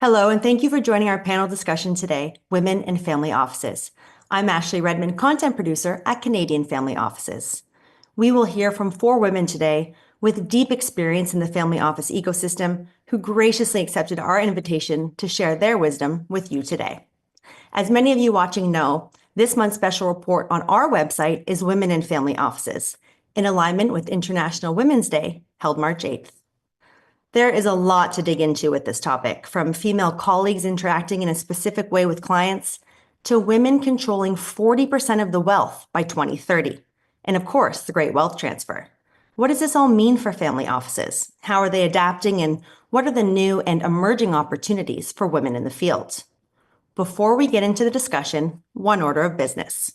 Hello, and thank you for joining our panel discussion today, Women in Family Offices. I'm Ashley Redmond, content producer at Canadian Family Offices. We will hear from 4 women today with deep experience in the family office ecosystem who graciously accepted our invitation to share their wisdom with you today. As many of you watching know, this month's special report on our website is Women in Family Offices, in alignment with International Women's Day, held March 8th. There is a lot to dig into with this topic, from female colleagues interacting in a specific way with clients to women controlling 40% of the wealth by 2030. And of course, the great wealth transfer. What does this all mean for family offices? How are they adapting, and what are the new and emerging opportunities for women in the field? Before we get into the discussion, one order of business.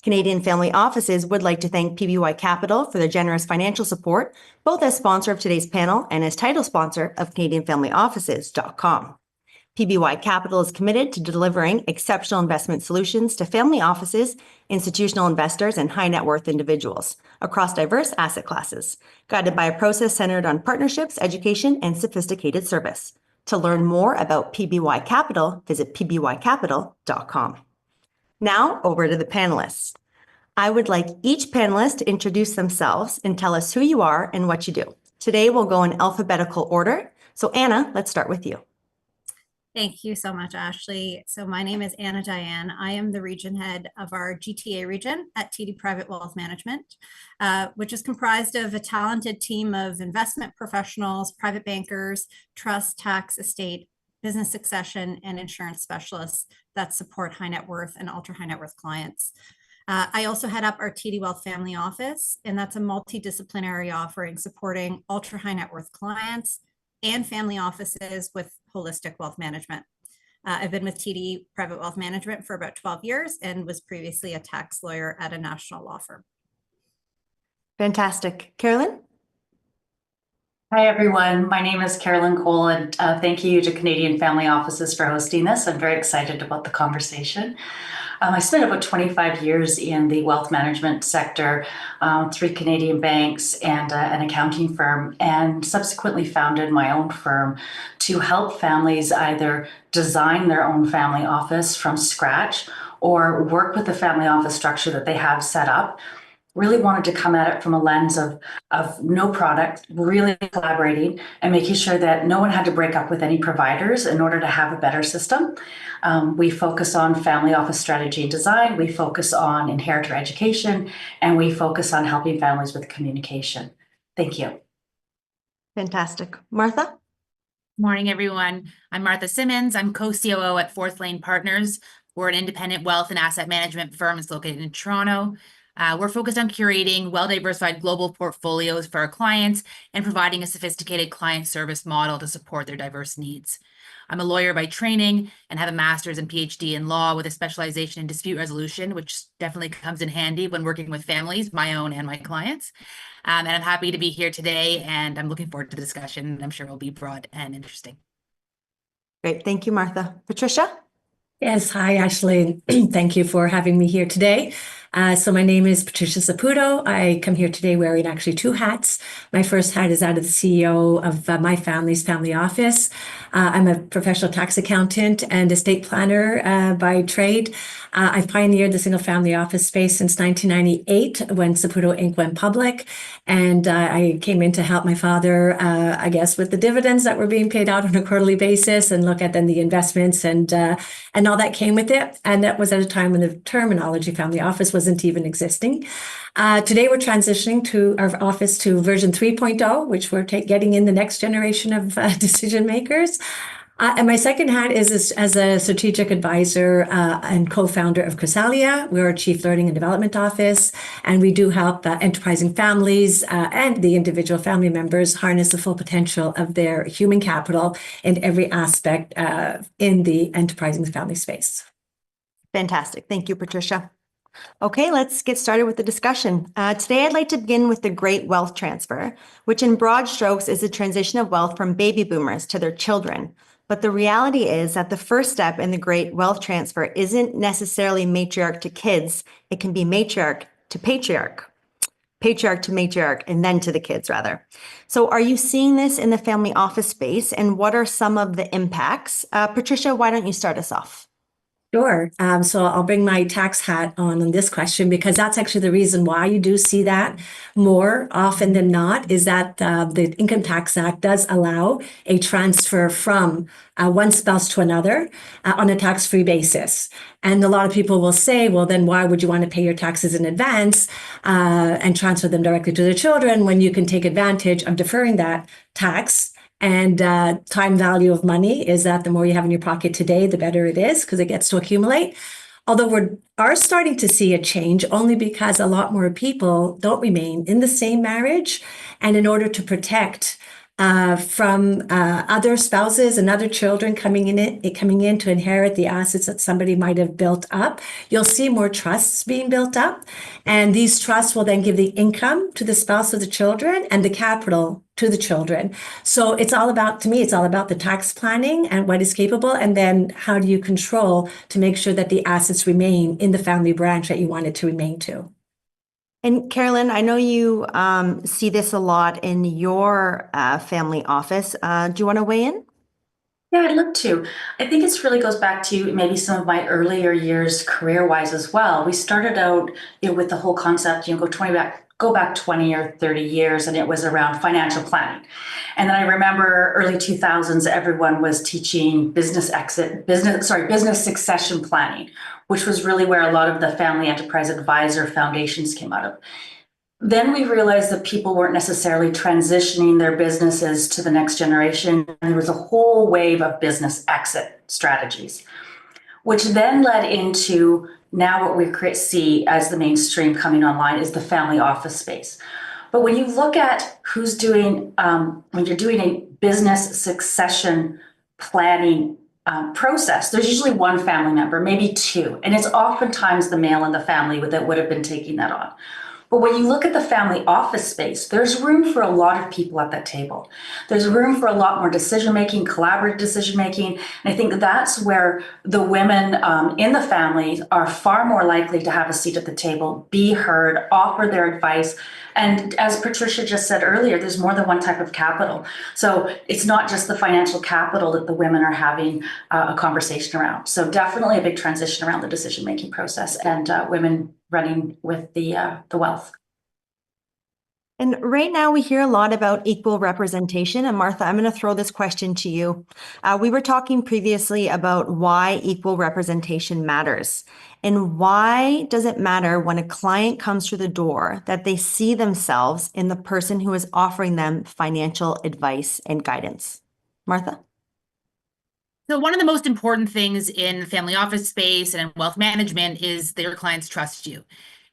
Canadian Family Offices would like to thank PBY Capital for their generous financial support, both as sponsor of today's panel and as title sponsor of CanadianFamilyOffices.com. PBY Capital is committed to delivering exceptional investment solutions to family offices, institutional investors, and high net worth individuals across diverse asset classes, guided by a process centered on partnerships, education, and sophisticated service. To learn more about PBY Capital, visit pbycapital.com. Now, over to the panelists. I would like each panelist to introduce themselves and tell us who you are and what you do. Today, we'll go in alphabetical order. So Anna, let's start with you. Thank you so much, Ashley. So my name is Anna Diane. I am the region head of our GTA region at TD Private Wealth Management, which is comprised of a talented team of investment professionals, private bankers, trust, tax, estate, business succession, and insurance specialists that support high net worth and ultra high net worth clients. I also head up our TD Wealth Family Office, and that's a multidisciplinary offering supporting ultra high net worth clients and family offices with holistic wealth management. I've been with TD Private Wealth Management for about 12 years and was previously a tax lawyer at a national law firm. Fantastic. Carolyn? Hi, everyone. My name is Carolyn Cole, and thank you to Canadian Family Offices for hosting this. I'm very excited about the conversation. I spent about 25 years in the wealth management sector, 3 Canadian banks and an accounting firm, and subsequently founded my own firm to help families either design their own family office from scratch or work with the family office structure that they have set up. Really wanted to come at it from a lens of no product, really collaborating and making sure that no one had to break up with any providers in order to have a better system. We focus on family office strategy and design, we focus on inheritor education, and we focus on helping families with communication. Thank you. Fantastic. Martha? Morning, everyone. I'm Martha Simmons. I'm co-COO at Fourth Lane Partners. We're an independent wealth and asset management firm that's located in Toronto. We're focused on curating well-diversified global portfolios for our clients and providing a sophisticated client service model to support their diverse needs. I'm a lawyer by training and have a master's and PhD in law with a specialization in dispute resolution, which definitely comes in handy when working with families, my own and my clients. And I'm happy to be here today, and I'm looking forward to the discussion. I'm sure it'll be broad and interesting. Great. Thank you, Martha. Patricia? Yes, hi, Ashley. Thank you for having me here today. So my name is Patricia Saputo. I come here today wearing actually 2 hats. My first hat is out of the CEO of my family's family office. I'm a professional tax accountant and estate planner by trade. I've pioneered the single family office space since 1998 when Saputo Inc. went public. And I came in to help my father, I guess, with the dividends that were being paid out on a quarterly basis and look at then the investments and all that came with it. And that was at a time when the terminology family office wasn't even existing. Today, we're transitioning to our office to version 3.0, which we're getting in the next generation of decision makers. And my second hat is as a strategic advisor and co-founder of Chrysalia. We're a chief learning and development office, and we do help enterprising families and the individual family members harness the full potential of their human capital in every aspect in the enterprising family space. Fantastic. Thank you, Patricia. Okay, let's get started with the discussion. Today, I'd like to begin with the great wealth transfer, which in broad strokes is the transition of wealth from baby boomers to their children. But the reality is that the first step in the great wealth transfer isn't necessarily matriarch to kids. It can be matriarch to patriarch. patriarch to matriarch, and then to the kids, rather. So are you seeing this in the family office space, and what are some of the impacts? Patricia, why don't you start us off? Sure. So I'll bring my tax hat on this question, because that's actually the reason why you do see that more often than not, is that the Income Tax Act does allow a transfer from one spouse to another on a tax-free basis. And a lot of people will say, well, then why would you want to pay your taxes in advance and transfer them directly to the children when you can take advantage of deferring that tax? And time value of money is that the more you have in your pocket today, the better it is, because it gets to accumulate. Although we are starting to see a change, only because a lot more people don't remain in the same marriage. And in order to protect from other spouses and other children coming in to inherit the assets that somebody might have built up, you'll see more trusts being built up. And these trusts will then give the income to the spouse of the children and the capital to the children. So it's all about, to me, it's all about the tax planning and what is capable, and then how do you control to make sure that the assets remain in the family branch that you want it to remain to. And Carolyn, I know you see this a lot in your family office. Do you want to weigh in? Yeah, I'd love to. I think it really goes back to maybe some of my earlier years career-wise as well. We started out, with the whole concept, go back 20 or 30 years, and it was around financial planning. And then I remember early 2000s, everyone was teaching business succession planning, which was really where a lot of the family enterprise advisor foundations came out of. Then we realized that people weren't necessarily transitioning their businesses to the next generation. And there was a whole wave of business exit strategies, which then led into now what we see as the mainstream coming online is the family office space. But when you look at who's doing, when you're doing a business succession planning process, there's usually one family member, maybe two, and it's oftentimes the male in the family that would have been taking that on. But when you look at the family office space, there's room for a lot of people at that table. There's room for a lot more decision-making, collaborative decision-making. And I think that's where the women in the family are far more likely to have a seat at the table, be heard, offer their advice. And as Patricia just said earlier, there's more than one type of capital. So it's not just the financial capital that the women are having a conversation around. So definitely a big transition around the decision-making process and women running with the wealth. And right now we hear a lot about equal representation. And Martha, I'm going to throw this question to you. We were talking previously about why equal representation matters. And why does it matter when a client comes through the door that they see themselves in the person who is offering them financial advice and guidance? Martha? So one of the most important things in the family office space and in wealth management is that your clients trust you.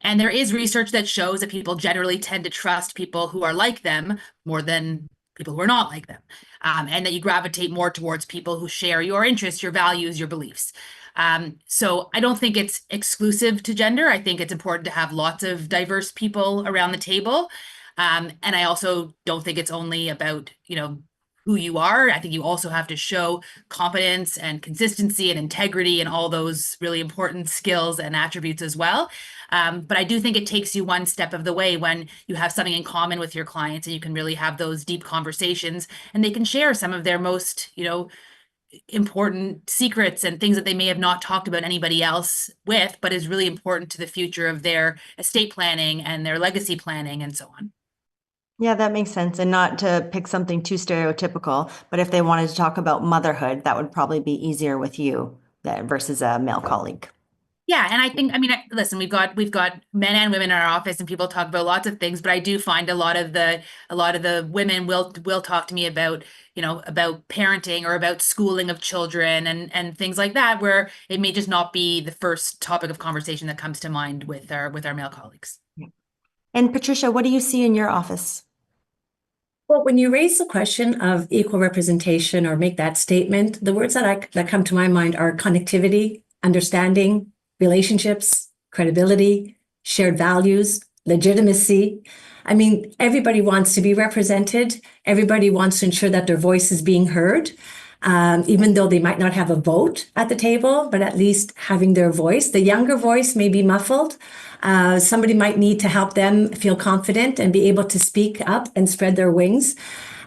And there is research that shows that people generally tend to trust people who are like them more than people who are not like them. And that you gravitate more towards people who share your interests, your values, your beliefs. So I don't think it's exclusive to gender. I think it's important to have lots of diverse people around the table. And I also don't think it's only about, who you are. I think you also have to show competence and consistency and integrity and all those really important skills and attributes as well. But I do think it takes you one step of the way when you have something in common with your clients and you can really have those deep conversations and they can share some of their most, important secrets and things that they may have not talked about anybody else with, but is really important to the future of their estate planning and their legacy planning and so on. Yeah, that makes sense. And not to pick something too stereotypical, but if they wanted to talk about motherhood, that would probably be easier with you versus a male colleague. Yeah, and I think, listen, we've got men and women in our office, and people talk about lots of things, but I do find a lot of the women will talk to me about, about parenting or about schooling of children and things like that, where it may just not be the first topic of conversation that comes to mind with our male colleagues. And Patricia, what do you see in your office? Well, when you raise the question of equal representation or make that statement, the words that come to my mind are connectivity, understanding, relationships, credibility, shared values, legitimacy. Everybody wants to be represented. Everybody wants to ensure that their voice is being heard, even though they might not have a vote at the table, but at least having their voice. The younger voice may be muffled, Somebody might need to help them feel confident and be able to speak up and spread their wings.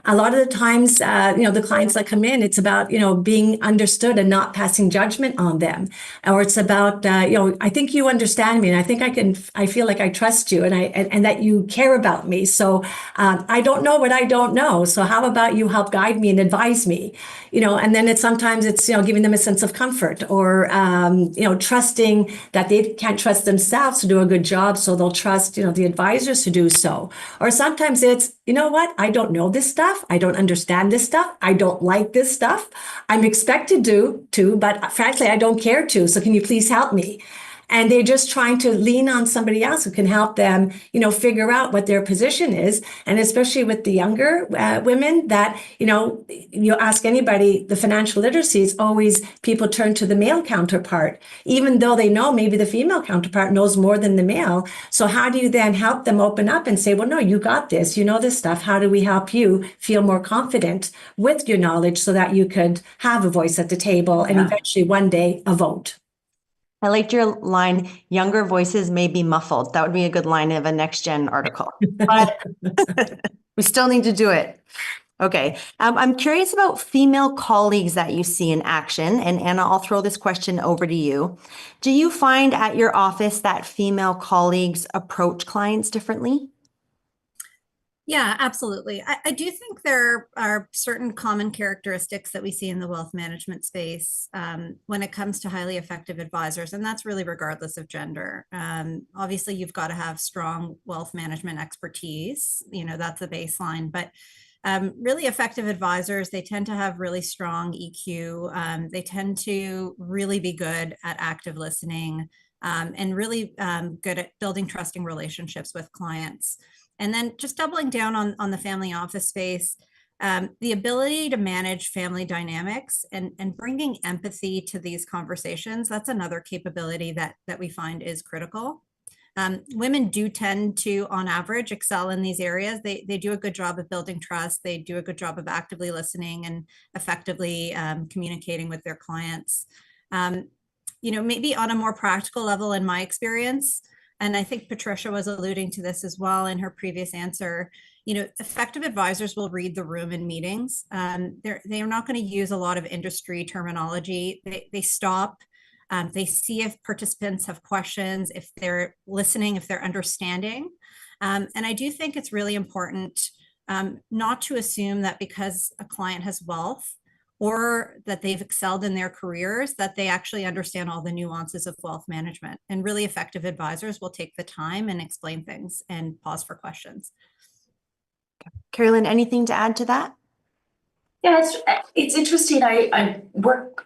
A lot of the times, the clients that come in, it's about, being understood and not passing judgment on them. Or it's about, I think you understand me and I feel like I trust you and that you care about me. So I don't know what I don't know. So how about you help guide me and advise me? And then sometimes it's giving them a sense of comfort or, trusting that they can't trust themselves to do a good job. So they'll trust, the advisors to do so. Or sometimes it's, you know what? I don't know this stuff. I don't understand this stuff. I don't like this stuff. I'm expected to, but frankly, I don't care to. So can you please help me? And they're just trying to lean on somebody else who can help them, figure out what their position is. And especially with the younger women that, you ask anybody, the financial literacy is always people turn to the male counterpart, even though they know maybe the female counterpart knows more than the male. So how do you then help them open up and say, well, no, you got this, you know this stuff. How do we help you feel more confident with your knowledge so that you could have a voice at the table and eventually one day a vote? I liked your line, younger voices may be muffled. That would be a good line of a next gen article. But we still need to do it. Okay. I'm curious about female colleagues that you see in action. And Anna, I'll throw this question over to you. Do you find at your office that female colleagues approach clients differently? Yeah, absolutely. I do think there are certain common characteristics that we see in the wealth management space when it comes to highly effective advisors, and that's really regardless of gender. Obviously, you've got to have strong wealth management expertise. That's the baseline. But really effective advisors, they tend to have really strong EQ. They tend to really be good at active listening and really good at building trusting relationships with clients. And then just doubling down on the family office space, the ability to manage family dynamics and bringing empathy to these conversations, that's another capability that we find is critical. Women do tend to, on average, excel in these areas. They do a good job of building trust. They do a good job of actively listening and effectively communicating with their clients. Maybe on a more practical level, in my experience, and I think Patricia was alluding to this as well in her previous answer, effective advisors will read the room in meetings. They're not going to use a lot of industry terminology. They stop. They see if participants have questions, if they're listening, if they're understanding. And I do think it's really important not to assume that because a client has wealth or that they've excelled in their careers, that they actually understand all the nuances of wealth management. And really effective advisors will take the time and explain things and pause for questions. Carolyn, anything to add to that? Yeah, it's interesting. I work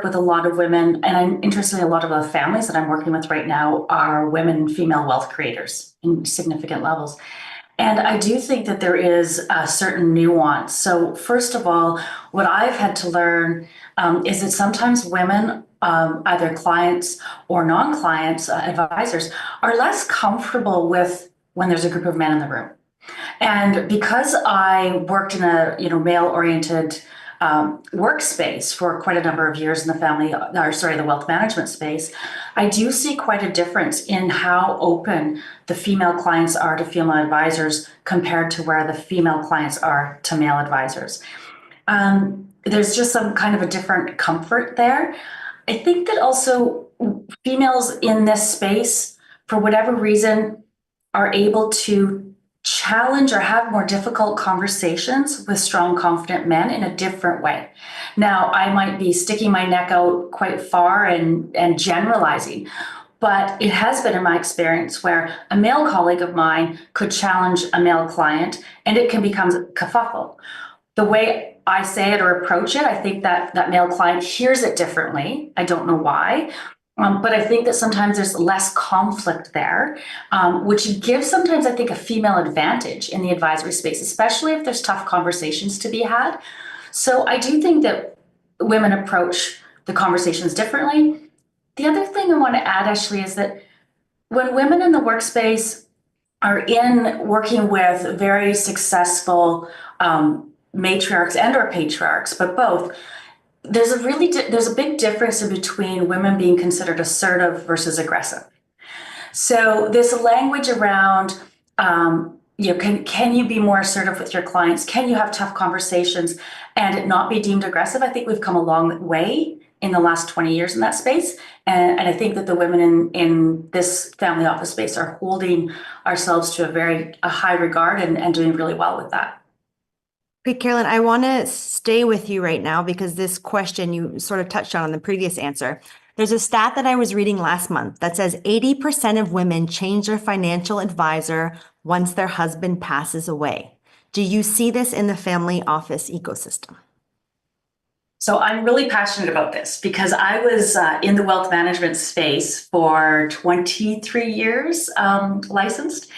with a lot of women, and I'm interested in a lot of the families that I'm working with right now are women, female wealth creators in significant levels. And I do think that there is a certain nuance. So first of all, what I've had to learn is that sometimes women, either clients or non-clients, advisors, are less comfortable with when there's a group of men in the room. And because I worked in a male-oriented workspace for quite a number of years in the wealth management space, I do see quite a difference in how open the female clients are to female advisors compared to where the female clients are to male advisors. There's just some kind of a different comfort there. I think that also females in this space, for whatever reason, are able to challenge or have more difficult conversations with strong, confident men in a different way. Now, I might be sticking my neck out quite far and generalizing, but it has been in my experience where a male colleague of mine could challenge a male client and it can become a kerfuffle. The way I say it or approach it, I think that male client hears it differently. I don't know why. But I think that sometimes there's less conflict there, which gives sometimes, I think, a female advantage in the advisory space, especially if there's tough conversations to be had. So I do think that women approach the conversations differently. The other thing I want to add, Ashley, is that when women in the workspace are working with very successful matriarchs and or patriarchs, but both, there's a big difference in between women being considered assertive versus aggressive. So this language around, can you be more assertive with your clients? Can you have tough conversations and it not be deemed aggressive? I think we've come a long way in the last 20 years in that space. And I think that the women in this family office space are holding ourselves to a high regard and doing really well with that. Okay, Carolyn, I want to stay with you right now because this question you sort of touched on in the previous answer. There's a stat that I was reading last month that says 80% of women change their financial advisor once their husband passes away. Do you see this in the family office ecosystem? So I'm really passionate about this because I was in the wealth management space for 23 years, licensed.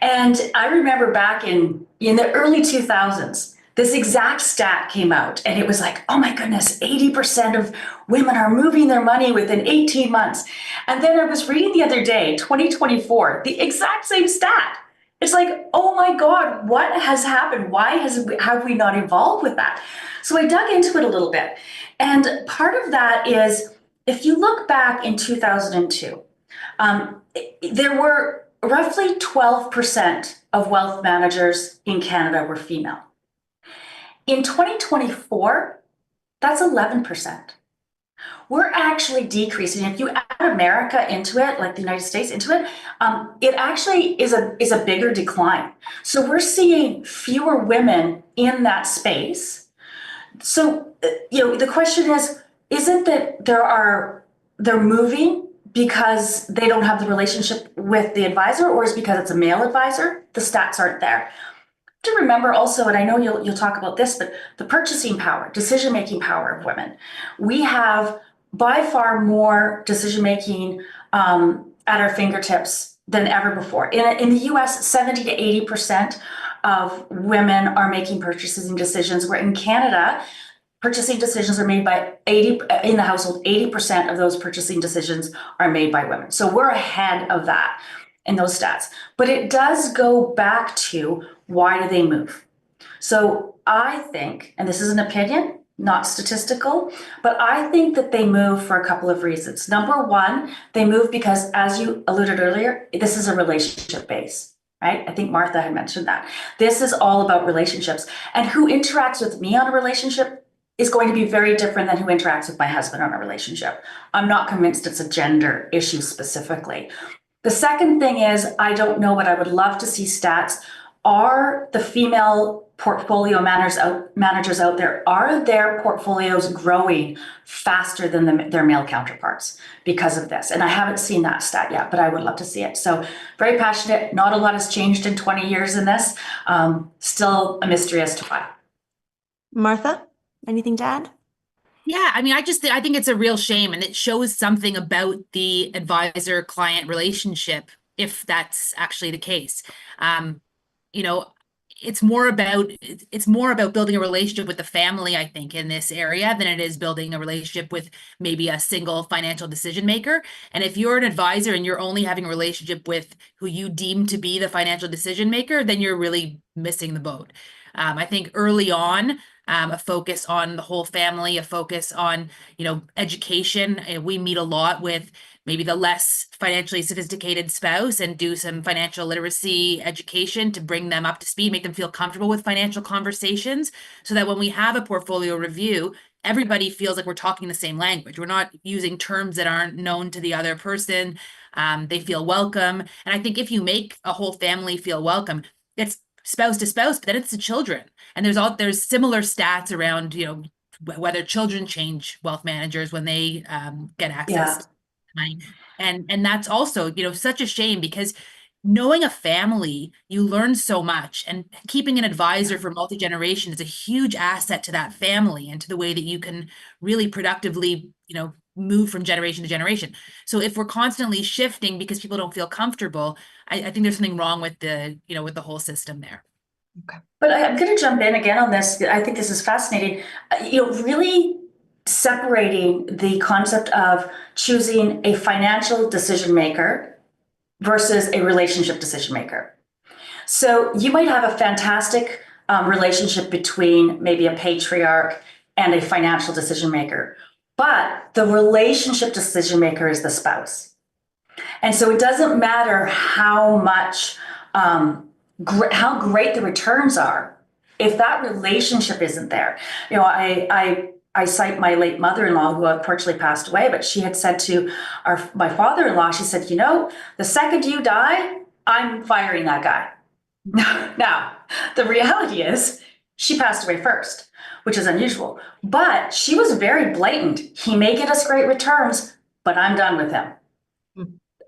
And I remember back in the early 2000s, this exact stat came out and it was like, oh my goodness, 80% of women are moving their money within 18 months. And then I was reading the other day, 2024, the exact same stat. It's like, oh my God, what has happened? Have we not evolved with that? So I dug into it a little bit. And part of that is, if you look back in 2002, there were roughly 12% of wealth managers in Canada were female. In 2024, that's 11%. We're actually decreasing. If you add America into it, like the United States into it, it actually is a bigger decline. So we're seeing fewer women in that space. So, the question is, isn't that they're moving because they don't have the relationship with the advisor, or is it because it's a male advisor? The stats aren't there. To remember also, and I know you'll talk about this, but the purchasing power, decision-making power of women. We have by far more decision-making at our fingertips than ever before. In the US, 70 to 80% of women are making purchasing decisions, where in Canada, purchasing decisions are made by 80 in the household. 80% of those purchasing decisions are made by women. So we're ahead of that in those stats. But it does go back to, why do they move? So I think, and this is an opinion, not statistical, but I think that they move for a couple of reasons. Number one, they move because, as you alluded earlier, this is a relationship base, right? I think Martha had mentioned that. This is all about relationships. And who interacts with me on a relationship is going to be very different than who interacts with my husband on a relationship. I'm not convinced it's a gender issue specifically. The second thing is, I don't know, but I would love to see stats. Are the female portfolio managers out there, are their portfolios growing faster than their male counterparts because of this? And I haven't seen that stat yet, but I would love to see it. So very passionate. Not a lot has changed in 20 years in this. Still a mystery as to why. Martha, anything to add? Yeah, I mean, I think it's a real shame, and it shows something about the advisor-client relationship if that's actually the case. It's more about building a relationship with the family, I think, in this area than it is building a relationship with maybe a single financial decision maker. And if you're an advisor and you're only having a relationship with who you deem to be the financial decision maker, then you're really missing the boat. I think early on, a focus on the whole family, a focus on, education. We meet a lot with maybe the less financially sophisticated spouse and do some financial literacy education to bring them up to speed, make them feel comfortable with financial conversations, so that when we have a portfolio review, everybody feels like we're talking the same language. We're not using terms that aren't known to the other person. They feel welcome. And I think if you make a whole family feel welcome, it's spouse to spouse, but then it's the children. And there's similar stats around, whether children change wealth managers when they get access to money. And that's also, such a shame, because knowing a family, you learn so much, and keeping an advisor for multi-generation is a huge asset to that family and to the way that you can really productively, move from generation to generation. So if we're constantly shifting because people don't feel comfortable, I think there's something wrong with with the whole system there. Okay. But I'm going to jump in again on this. I think this is fascinating. Really separating the concept of choosing a financial decision maker versus a relationship decision maker. So you might have a fantastic relationship between maybe a patriarch and a financial decision maker, but the relationship decision maker is the spouse. And so it doesn't matter how much, how great the returns are. If that relationship isn't there, you know, I cite my late mother-in-law, who unfortunately passed away, but she had said to my father-in-law, she said, you know, the second you die, I'm firing that guy. Now, the reality is she passed away first, which is unusual, but she was very blatant. He may get us great returns, but I'm done with him.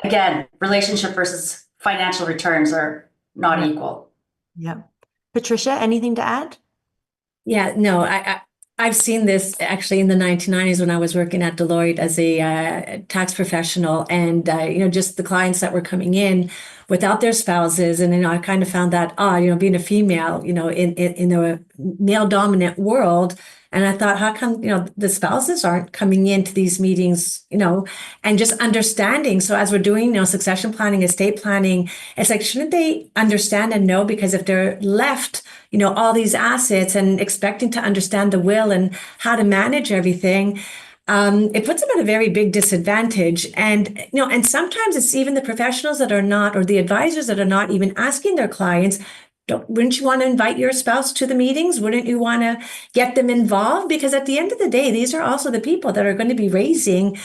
Again, relationship versus financial returns are not equal. Yeah. Patricia, anything to add? Yeah, no, I've seen this actually in the 1990s when I was working at Deloitte as a tax professional, and just the clients that were coming in without their spouses, and I kind of found that being a female, in a male dominant world, and I thought, how come the spouses aren't coming into these meetings, and just understanding. So as we're doing succession planning, estate planning, it's like, shouldn't they understand and know? Because if they're left all these assets and expecting to understand the will and how to manage everything, it puts them at a very big disadvantage. And, and sometimes it's even the professionals that are not, or the advisors that are not even asking their clients, wouldn't you want to invite your spouse to the meetings? Wouldn't you want to get them involved? Because at the end of the day, these are also the people that are going to be raising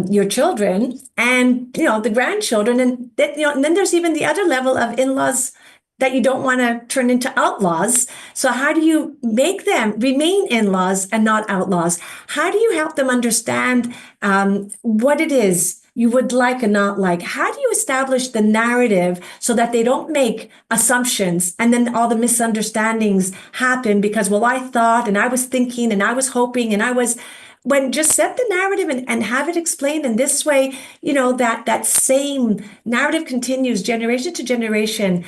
your children and, the grandchildren. And, and then there's even the other level of in-laws that you don't want to turn into outlaws. So how do you make them remain in-laws and not outlaws? How do you help them understand what it is you would like and not like? How do you establish the narrative so that they don't make assumptions and then all the misunderstandings happen because, well, I thought and I was thinking and I was hoping and when just set the narrative and have it explained in this way, that same narrative continues generation to generation,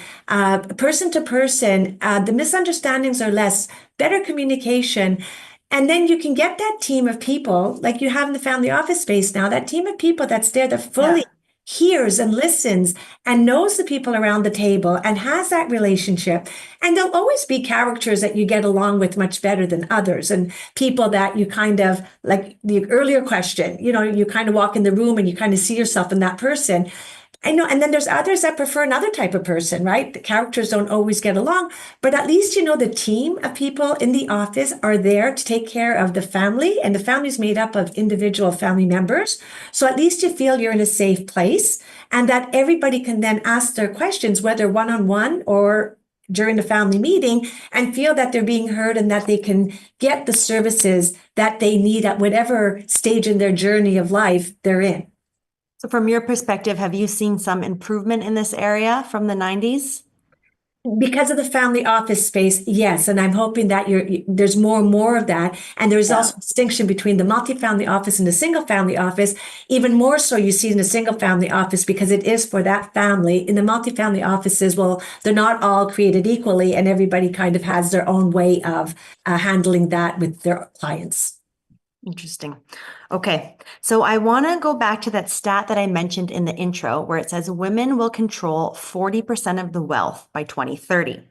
person to person, the misunderstandings are less, better communication. And then you can get that team of people like you have in the family office space now, that team of people that's there that fully hears and listens and knows the people around the table and has that relationship. And there'll always be characters that you get along with much better than others, and people that you kind of, like the earlier question, you kind of walk in the room and you kind of see yourself in that person. And then there's others that prefer another type of person, right? The characters don't always get along, but at least, the team of people in the office are there to take care of the family, and the family is made up of individual family members. So at least you feel you're in a safe place and that everybody can then ask their questions, whether one-on-one or during the family meeting, and feel that they're being heard and that they can get the services that they need at whatever stage in their journey of life they're in. So from your perspective, have you seen some improvement in this area from the 90s? Because of the family office space, yes. And I'm hoping that there's more and more of that. And there's also a distinction between the multifamily office and the single family office. Even more so you see in the single family office because it is for that family. In the multifamily offices, well, they're not all created equally, and everybody kind of has their own way of handling that with their clients. Interesting. Okay, so I want to go back to that stat that I mentioned in the intro where it says women will control 40% of the wealth by 2030.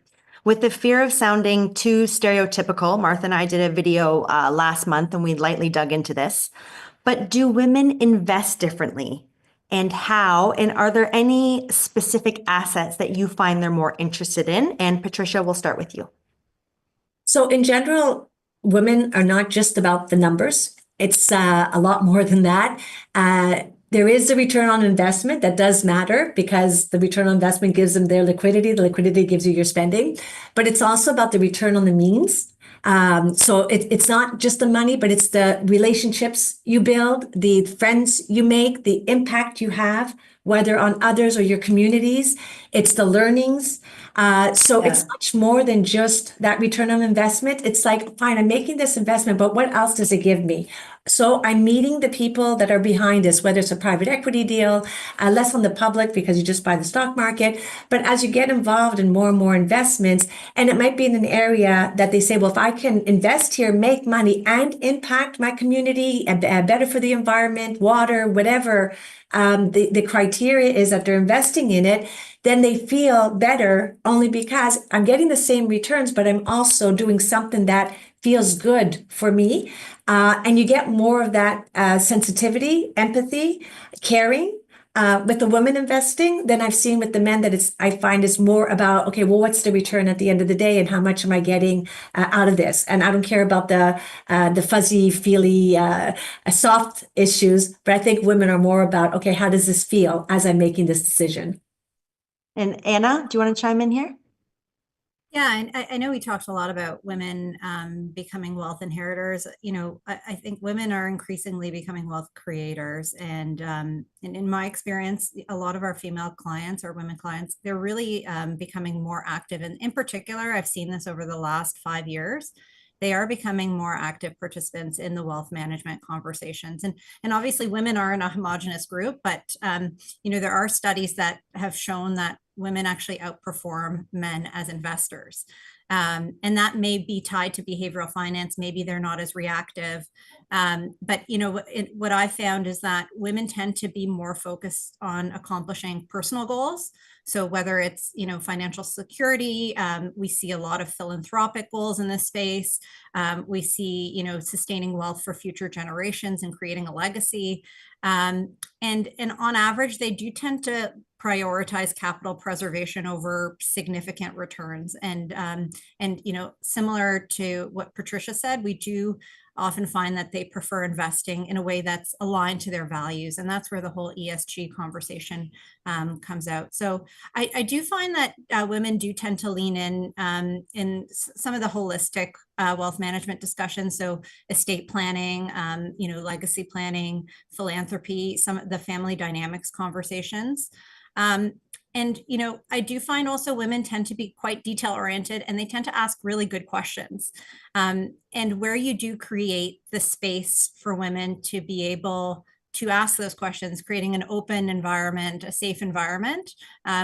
With the fear of sounding too stereotypical, Martha and I did a video last month and we lightly dug into this. But do women invest differently? And how? And are there any specific assets that you find they're more interested in? And Patricia, we'll start with you. So in general, women are not just about the numbers. It's a lot more than that. There is a return on investment that does matter because the return on investment gives them their liquidity. The liquidity gives you your spending, but it's also about the return on the means. So it's not just the money, but it's the relationships you build, the friends you make, the impact you have, whether on others or your communities. It's the learnings. It's much more than just that return on investment. It's like, fine, I'm making this investment, but what else does it give me? So I'm meeting the people that are behind this, whether it's a private equity deal, less on the public because you just buy the stock market. But as you get involved in more and more investments, and it might be in an area that they say, well, if I can invest here, make money and impact my community and better for the environment, water, whatever, the criteria is that they're investing in it, then they feel better only because I'm getting the same returns, but I'm also doing something that feels good for me. And you get more of that sensitivity, empathy, caring, With the women investing, then I've seen with the men that I find it's more about, okay, well, what's the return at the end of the day and how much am I getting out of this? And I don't care about the fuzzy, feely, soft issues, but I think women are more about, okay, how does this feel as I'm making this decision? And Anna, do you want to chime in here? Yeah, and I know we talked a lot about women becoming wealth inheritors. I think women are increasingly becoming wealth creators. And in my experience, a lot of our female clients or women clients, they're really becoming more active. And in particular, I've seen this over the last 5 years. They are becoming more active participants in the wealth management conversations. And obviously women aren't a homogenous group, but there are studies that have shown that women actually outperform men as investors. And that may be tied to behavioral finance. Maybe they're not as reactive. But what I found is that women tend to be more focused on accomplishing personal goals. So whether it's, financial security, we see a lot of philanthropic goals in this space. We see, sustaining wealth for future generations and creating a legacy. And on average, they do tend to prioritize capital preservation over significant returns. And similar to what Patricia said, we do often find that they prefer investing in a way that's aligned to their values. And that's where the whole ESG conversation comes out. So I do find that women do tend to lean in some of the holistic wealth management discussions. So estate planning, legacy planning, philanthropy, some of the family dynamics conversations. I do find also women tend to be quite detail oriented and they tend to ask really good questions. And where you do create the space for women to be able to ask those questions, creating an open environment, a safe environment,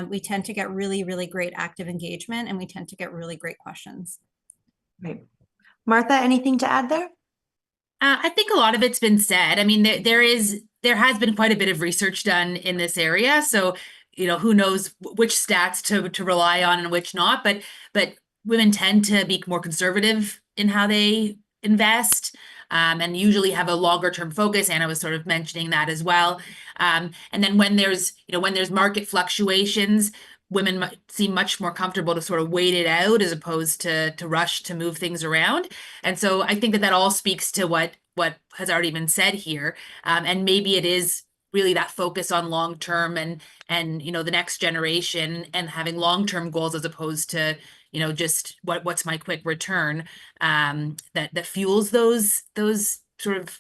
we tend to get really, really great active engagement and we tend to get really great questions. Right. Martha, anything to add there? I think a lot of it's been said. I mean, there has been quite a bit of research done in this area. So, who knows which stats to rely on and which not, but women tend to be more conservative in how they invest, and usually have a longer term focus. Anna was sort of mentioning that as well. And then when there's market fluctuations, women seem much more comfortable to sort of wait it out as opposed to rush to move things around. And so I think that all speaks to what has already been said here. And maybe it is really that focus on long term and the next generation and having long term goals as opposed to just what's my quick return, that fuels those sort of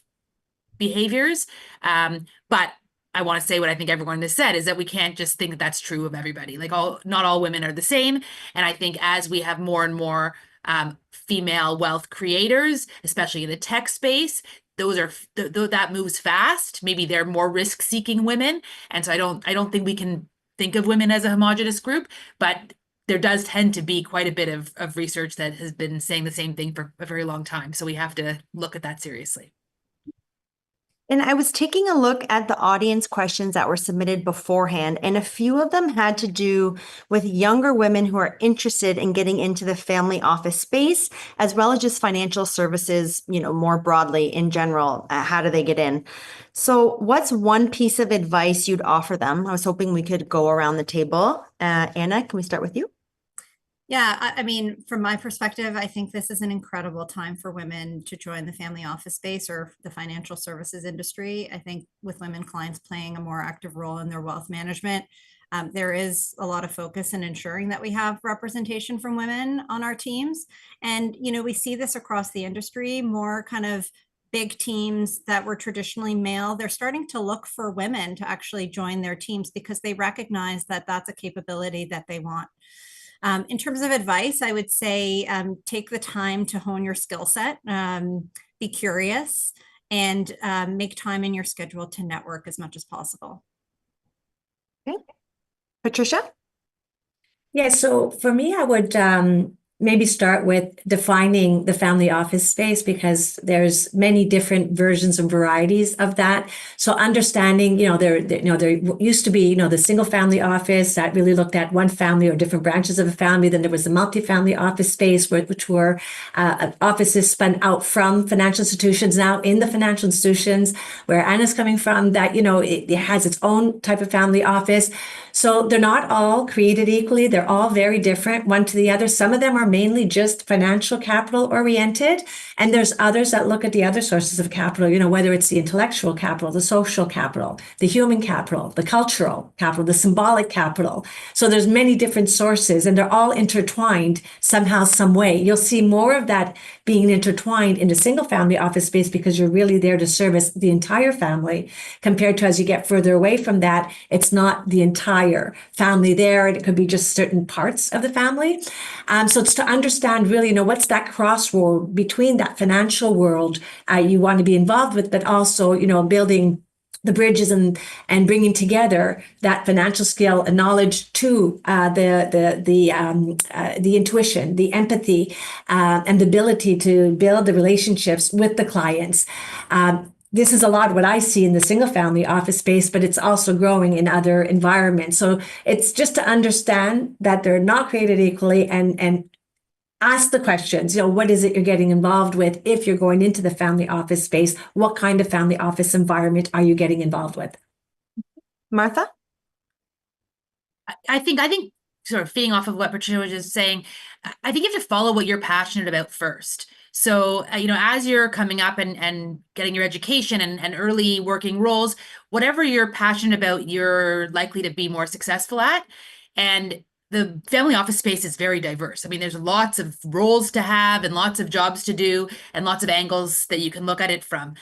behaviors. But I want to say what I think everyone has said is that we can't just think that that's true of everybody. Like not all women are the same. And I think as we have more and more female wealth creators, especially in the tech space, that moves fast. Maybe they're more risk-seeking women. And so I don't think we can think of women as a homogenous group, but there does tend to be quite a bit of research that has been saying the same thing for a very long time. So we have to look at that seriously. And I was taking a look at the audience questions that were submitted beforehand, and a few of them had to do with younger women who are interested in getting into the family office space, as well as just financial services, more broadly in general. How do they get in? So what's one piece of advice you'd offer them? I was hoping we could go around the table. Anna, can we start with you? Yeah, I mean, from my perspective, I think this is an incredible time for women to join the family office space or the financial services industry. I think with women clients playing a more active role in their wealth management, there is a lot of focus in ensuring that we have representation from women on our teams. And, we see this across the industry, more kind of big teams that were traditionally male, they're starting to look for women to actually join their teams because they recognize that that's a capability that they want. In terms of advice, I would say take the time to hone your skill set, be curious, and make time in your schedule to network as much as possible. Okay. Patricia? Yeah, so for me, I would maybe start with defining the family office space, because there's many different versions and varieties of that. So understanding, there used to be, the single family office that really looked at one family or different branches of a family. Then there was the multifamily office space, which were offices spun out from financial institutions. Now in the financial institutions where Anna's coming from, that, it has its own type of family office. So they're not all created equally. They're all very different, one to the other. Some of them are mainly just financial capital oriented. And there's others that look at the other sources of capital, whether it's the intellectual capital, the social capital, the human capital, the cultural capital, the symbolic capital. So there's many different sources, and they're all intertwined somehow, some way. You'll see more of that being intertwined in the single family office space, because you're really there to service the entire family, compared to as you get further away from that, it's not the entire family there. It could be just certain parts of the family. So it's to understand really, what's that crossroad between that financial world you want to be involved with, but also, building the bridges and bringing together that financial skill and knowledge to the intuition, the empathy, and the ability to build the relationships with the clients. This is a lot of what I see in the single family office space, but it's also growing in other environments. So it's just to understand that they're not created equally, and ask the questions, what is it you're getting involved with? If you're going into the family office space, what kind of family office environment are you getting involved with? Martha? I think sort of feeding off of what Patricia was just saying, I think you have to follow what you're passionate about first. So, as you're coming up and getting your education and early working roles, whatever you're passionate about, you're likely to be more successful at. And the family office space is very diverse. I mean, there's lots of roles to have and lots of jobs to do and lots of angles that you can look at it from.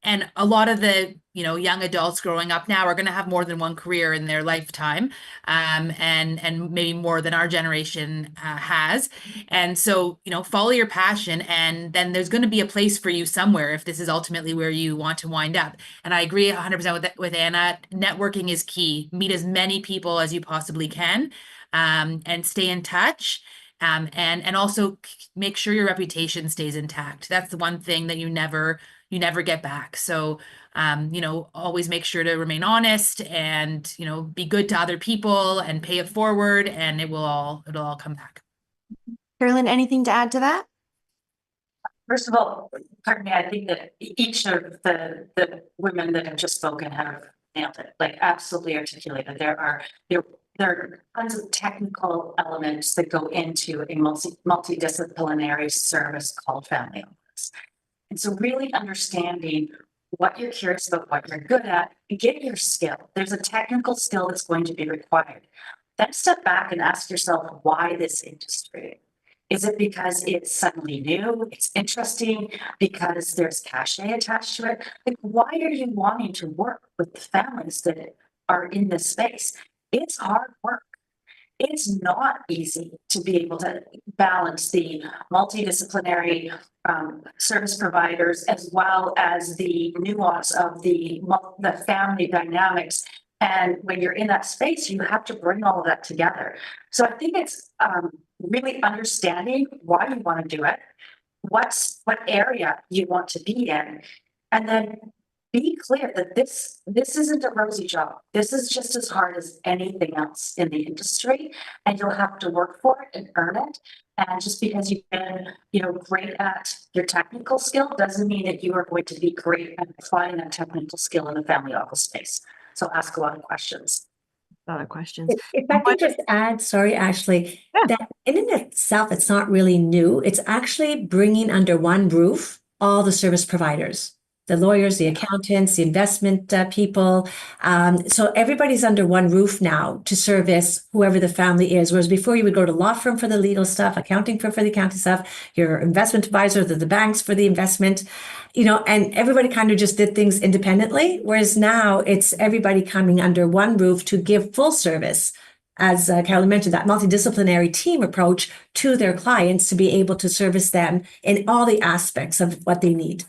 And a lot of the, young adults growing up now are going to have more than one career in their lifetime, and maybe more than our generation has. And so, follow your passion, and then there's going to be a place for you somewhere if this is ultimately where you want to wind up. And I agree 100% with Anna. Networking is key. Meet as many people as you possibly can, and stay in touch. And also make sure your reputation stays intact. That's the one thing that you never get back. So, always make sure to remain honest and, be good to other people and pay it forward, and it'll all come back. Carolyn, anything to add to that? First of all, pardon me, I think that each of the women that have just spoken have nailed it, like absolutely articulated. There are tons of technical elements that go into a multidisciplinary service called family office. And so really understanding what you're curious about, what you're good at, get your skill. There's a technical skill that's going to be required. Then step back and ask yourself, why this industry? Is it because it's suddenly new, it's interesting, because there's cachet attached to it? Like, why are you wanting to work with the families that are in this space? It's hard work. It's not easy to be able to balance the multidisciplinary service providers, as well as the nuance of the family dynamics. And when you're in that space, you have to bring all of that together. So I think it's really understanding why you want to do it, what area you want to be in, and then be clear that this isn't a rosy job. This is just as hard as anything else in the industry, and you'll have to work for it and earn it. And just because you've been, great at your technical skill doesn't mean that you are going to be great at applying that technical skill in the family office space. So ask a lot of questions. A lot of questions. If I could just add, sorry, Ashley, Yeah. that in itself, it's not really new. It's actually bringing under one roof all the service providers, the lawyers, the accountants, the investment people. So everybody's under one roof now to service whoever the family is. Whereas before you would go to law firm for the legal stuff, accounting firm for the accounting stuff, your investment advisor, the banks for the investment, and everybody kind of just did things independently. Whereas now it's everybody coming under one roof to give full service, as Carolyn mentioned, that multidisciplinary team approach to their clients to be able to service them in all the aspects of what they need.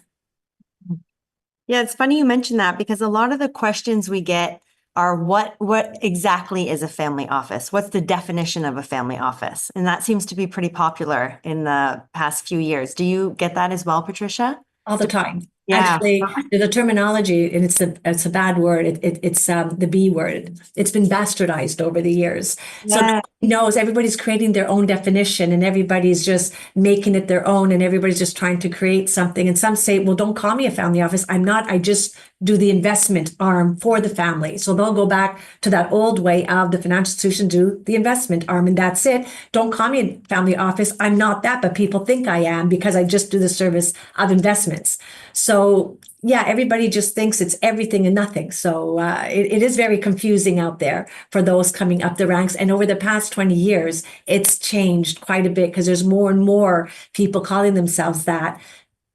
Yeah, it's funny you mentioned that, because a lot of the questions we get are what exactly is a family office? What's the definition of a family office? And that seems to be pretty popular in the past few years. Do you get that as well, Patricia? All the time. Yeah. Actually, the terminology, and it's a bad word. It's the B word. It's been bastardized over the years. So Yeah. nobody knows, everybody's creating their own definition, and everybody's just making it their own, and everybody's just trying to create something. And some say, well, don't call me a family office. I'm not. I just do the investment arm for the family. So they'll go back to that old way of the financial institution do the investment arm, and that's it. Don't call me a family office. I'm not that, but people think I am because I just do the service of investments. So yeah, everybody just thinks it's everything and nothing. So it is very confusing out there for those coming up the ranks. And over the past 20 years, it's changed quite a bit because there's more and more people calling themselves that.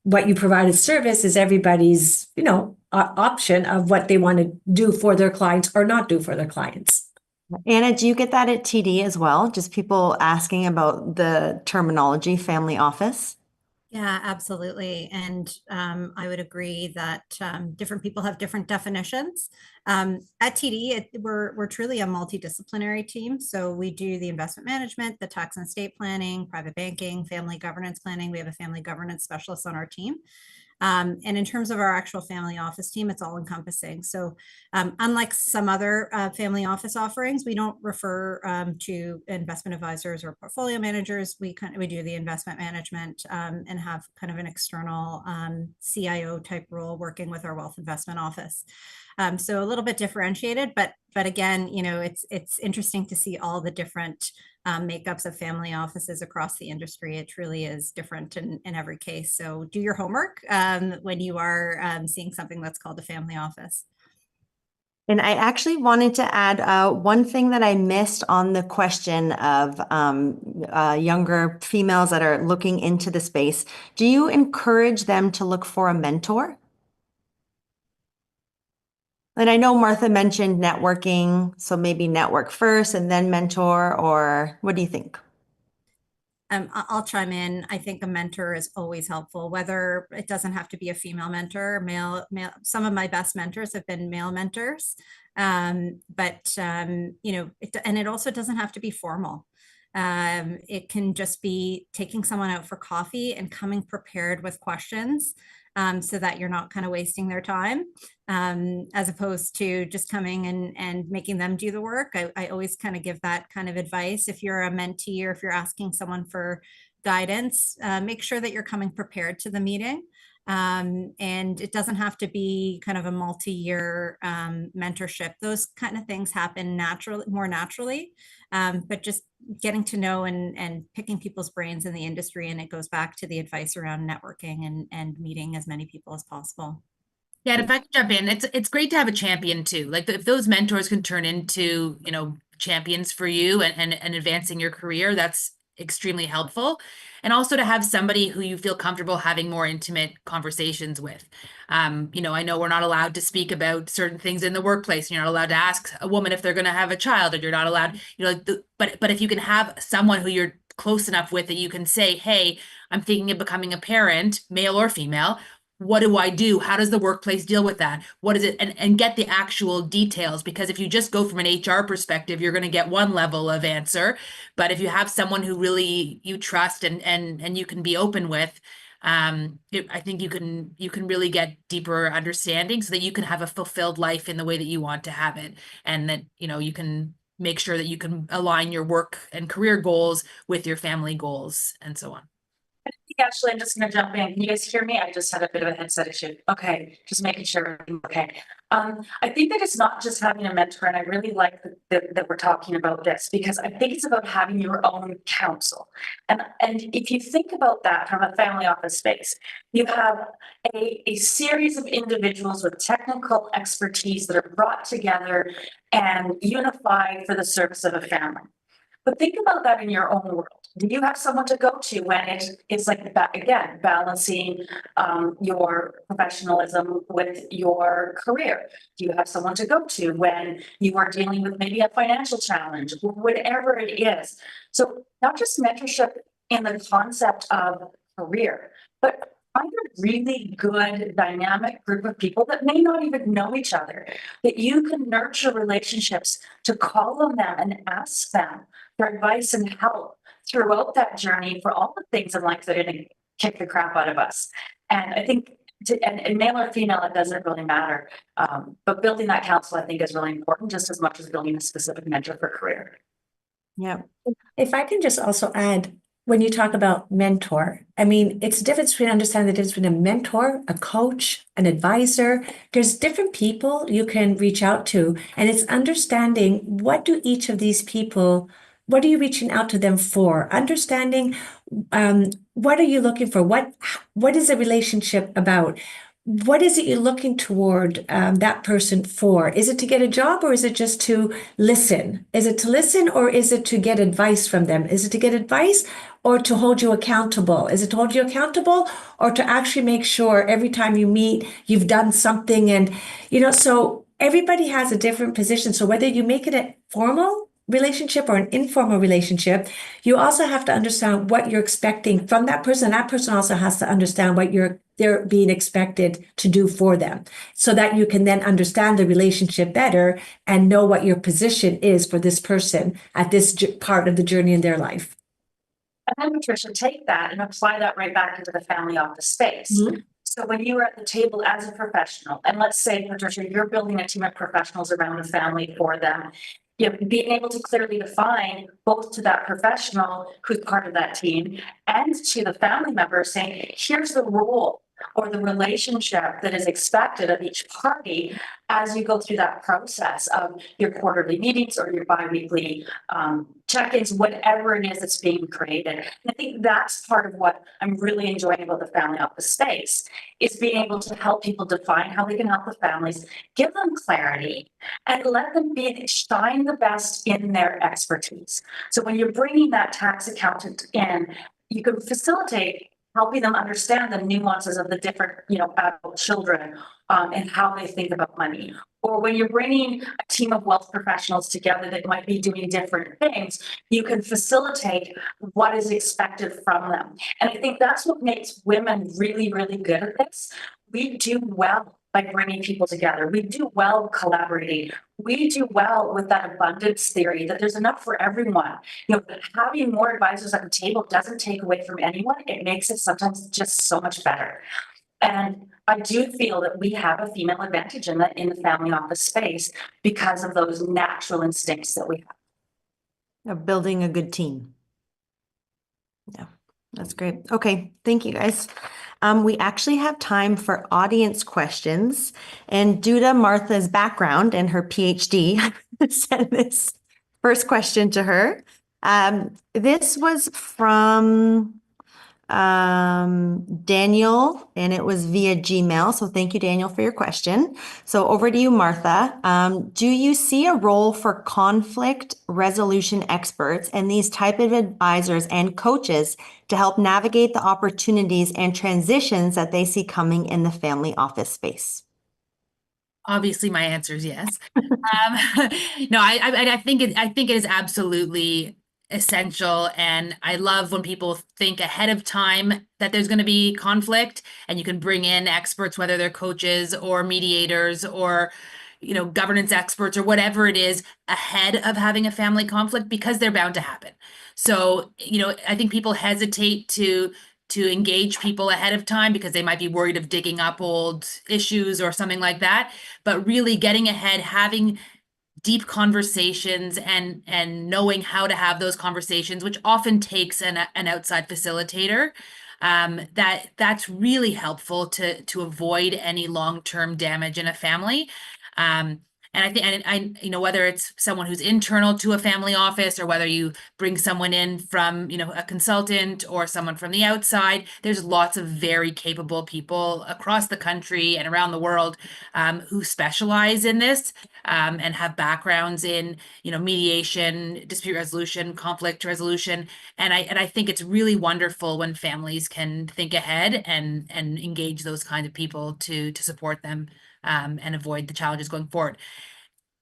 What you provide as service is everybody's, option of what they want to do for their clients or not do for their clients. Anna, do you get that at TD as well? Just people asking about the terminology family office? Yeah, absolutely. And I would agree that different people have different definitions. At TD, we're truly a multidisciplinary team. So we do the investment management, the tax and estate planning, private banking, family governance planning. We have a family governance specialist on our team. And in terms of our actual family office team, it's all encompassing. So unlike some other family office offerings, we don't refer to investment advisors or portfolio managers. We do the investment management and have kind of an external CIO type role working with our wealth investment office. So a little bit differentiated, but again, it's interesting to see all the different makeups of family offices across the industry. It truly is different in every case. So do your homework when you are seeing something that's called a family office. And I actually wanted to add one thing that I missed on the question of younger females that are looking into the space. Do you encourage them to look for a mentor? And I know Martha mentioned networking, so maybe network first and then mentor, or what do you think? I'll chime in. I think a mentor is always helpful, whether it doesn't have to be a female mentor, male. Some of my best mentors have been male mentors, and it also doesn't have to be formal. It can just be taking someone out for coffee and coming prepared with questions. So that you're not kind of wasting their time, as opposed to just coming and making them do the work. I always kind of give that kind of advice. If you're a mentee or if you're asking someone for guidance, make sure that you're coming prepared to the meeting. And it doesn't have to be kind of a multi-year mentorship. Those kind of things happen more naturally, but just getting to know and picking people's brains in the industry. And it goes back to the advice around networking and meeting as many people as possible. Yeah, and if I can jump in, it's great to have a champion too. Like if those mentors can turn into, champions for you and advancing your career, that's extremely helpful. And also to have somebody who you feel comfortable having more intimate conversations with. I know we're not allowed to speak about certain things in the workplace. You're not allowed to ask a woman if they're going to have a child, or you're not allowed, but if you can have someone who you're close enough with that you can say, hey, I'm thinking of becoming a parent, male or female. What do I do? How does the workplace deal with that? What is it? And get the actual details, because if you just go from an HR perspective, you're going to get one level of answer. But if you have someone who really you trust and you can be open with, I think you can really get deeper understanding so that you can have a fulfilled life in the way that you want to have it. And that, you can make sure that you can align your work and career goals with your family goals and so on. Actually, I'm just going to jump in. Can you guys hear me? I just had a bit of a headset issue. Okay, just making sure. Okay. I think that it's not just having a mentor, and I really like that we're talking about this, because I think it's about having your own counsel. And if you think about that from a family office space, you have a series of individuals with technical expertise that are brought together and unified for the service of a family. But think about that in your own world. Do you have someone to go to when it's like, again, balancing your professionalism with your career? Do you have someone to go to when you are dealing with maybe a financial challenge, whatever it is? So not just mentorship in the concept of career, but find a really good dynamic group of people that may not even know each other, that you can nurture relationships to call on them and ask them for advice and help throughout that journey for all the things in life that are going to kick the crap out of us. And I think and male or female, it doesn't really matter. But building that council, I think, is really important just as much as building a specific mentor for career. Yeah. If I can just also add, when you talk about mentor, I mean, it's the difference between understanding the difference between a mentor, a coach, an advisor. There's different people you can reach out to, and it's understanding what do each of these people, what are you reaching out to them for? Understanding what are you looking for? What is the relationship about? What is it you're looking toward that person for? Is it to get a job, or is it just to listen? Is it to listen, or is it to get advice from them? Is it to get advice or to hold you accountable? Is it to hold you accountable or to actually make sure every time you meet, you've done something? And, so everybody has a different position. So whether you make it a formal relationship or an informal relationship, you also have to understand what you're expecting from that person. That person also has to understand what they're being expected to do for them, so that you can then understand the relationship better and know what your position is for this person at this part of the journey in their life. And then, Patricia, take that and apply that right back into the family office space. Mm-hmm. So when you are at the table as a professional, and let's say, Patricia, you're building a team of professionals around a family for them, being able to clearly define both to that professional who's part of that team and to the family member saying, here's the role or the relationship that is expected of each party as you go through that process of your quarterly meetings or your biweekly check-ins, whatever it is that's being created. And I think that's part of what I'm really enjoying about the family office space, is being able to help people define how they can help the families, give them clarity, and let them shine the best in their expertise. So when you're bringing that tax accountant in, you can facilitate helping them understand the nuances of the different, adult children and how they think about money. Or when you're bringing a team of wealth professionals together that might be doing different things, you can facilitate what is expected from them. And I think that's what makes women really, really good at this. We do well by bringing people together. We do well collaborating. We do well with that abundance theory that there's enough for everyone. Having more advisors at the table doesn't take away from anyone. It makes it sometimes just so much better. And I do feel that we have a female advantage in the family office space because of those natural instincts that we have. Of building a good team. Yeah, that's great. Okay, thank you guys. We actually have time for audience questions, and due to Martha's background and her PhD, I sent this first question to her. This was from Daniel, and it was via Gmail. So thank you, Daniel, for your question. So over to you, Martha. Do you see a role for conflict resolution experts and these type of advisors and coaches to help navigate the opportunities and transitions that they see coming in the family office space? Obviously, my answer is yes. No, I think it is absolutely essential, and I love when people think ahead of time that there's going to be conflict, and you can bring in experts, whether they're coaches or mediators or governance experts or whatever it is, ahead of having a family conflict, because they're bound to happen. So I think people hesitate to engage people ahead of time because they might be worried of digging up old issues or something like that. But really getting ahead, having deep conversations and knowing how to have those conversations, which often takes an outside facilitator, that's really helpful to avoid any long-term damage in a family. And I think, and whether it's someone who's internal to a family office or whether you bring someone in from, a consultant or someone from the outside, there's lots of very capable people across the country and around the world who specialize in this and have backgrounds in, mediation, dispute resolution, conflict resolution. And I think it's really wonderful when families can think ahead and engage those kinds of people to support them and avoid the challenges going forward.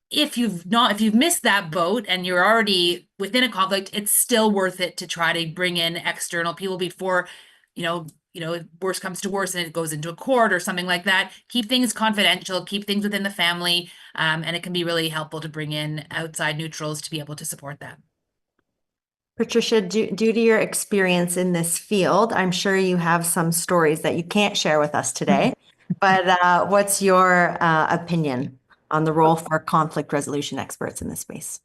If you've missed that boat and you're already within a conflict, it's still worth it to try to bring in external people before if worse comes to worse and it goes into a court or something like that, keep things confidential, keep things within the family. And it can be really helpful to bring in outside neutrals to be able to support that. Patricia, due to your experience in this field, I'm sure you have some stories that you can't share with us today, but what's your opinion on the role for conflict resolution experts in this space?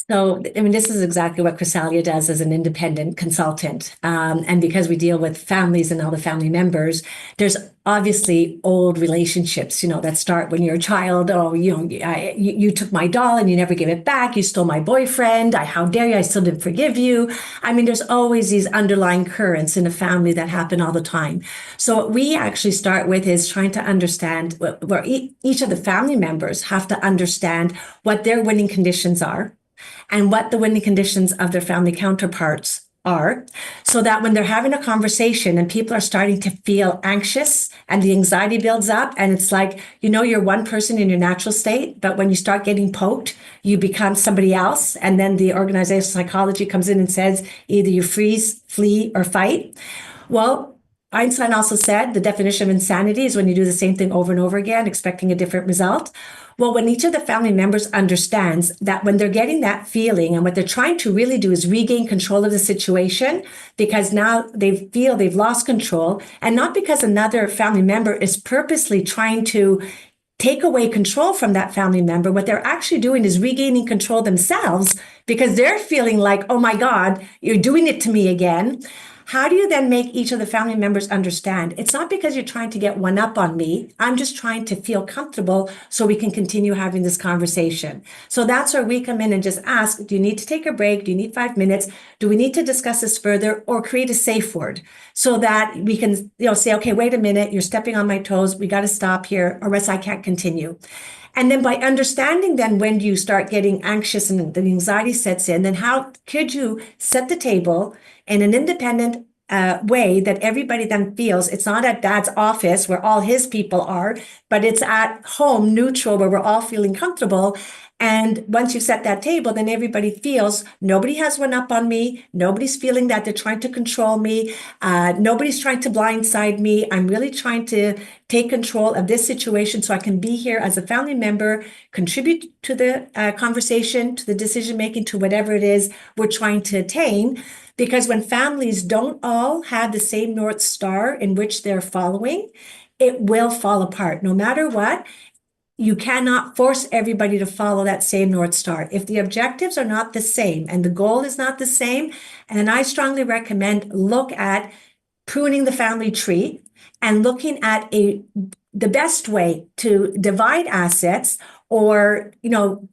So, I mean, this is exactly what Chrysalia does as an independent consultant. And because we deal with families and all the family members, there's obviously old relationships, that start when you're a child. Oh, you took my doll and you never gave it back. You stole my boyfriend. How dare you? I still didn't forgive you. I mean, there's always these underlying currents in a family that happen all the time. So what we actually start with is trying to understand where each of the family members have to understand what their winning conditions are and what the winning conditions of their family counterparts are, so that when they're having a conversation and people are starting to feel anxious and the anxiety builds up and it's like, you're one person in your natural state, but when you start getting poked, you become somebody else. And then the organizational psychology comes in and says, either you freeze, flee, or fight. Well, Einstein also said the definition of insanity is when you do the same thing over and over again, expecting a different result. Well, when each of the family members understands that when they're getting that feeling and what they're trying to really do is regain control of the situation, because now they feel they've lost control, and not because another family member is purposely trying to take away control from that family member. What they're actually doing is regaining control themselves because they're feeling like, oh my God, you're doing it to me again. How do you then make each of the family members understand? It's not because you're trying to get one up on me. I'm just trying to feel comfortable so we can continue having this conversation. So that's where we come in and just ask, do you need to take a break? Do you need 5 minutes? Do we need to discuss this further or create a safe word so that we can, say, okay, wait a minute, you're stepping on my toes. We got to stop here or else I can't continue. And then by understanding then when you start getting anxious and the anxiety sets in, then how could you set the table in an independent way that everybody then feels it's not at dad's office where all his people are, but it's at home neutral where we're all feeling comfortable. And once you set that table, then everybody feels nobody has one up on me. Nobody's feeling that they're trying to control me. Nobody's trying to blindside me. I'm really trying to take control of this situation so I can be here as a family member, contribute to the conversation, to the decision making, to whatever it is we're trying to attain. Because when families don't all have the same North Star in which they're following, it will fall apart no matter what. You cannot force everybody to follow that same North Star. If the objectives are not the same and the goal is not the same, and then I strongly recommend look at pruning the family tree and looking at the best way to divide assets or,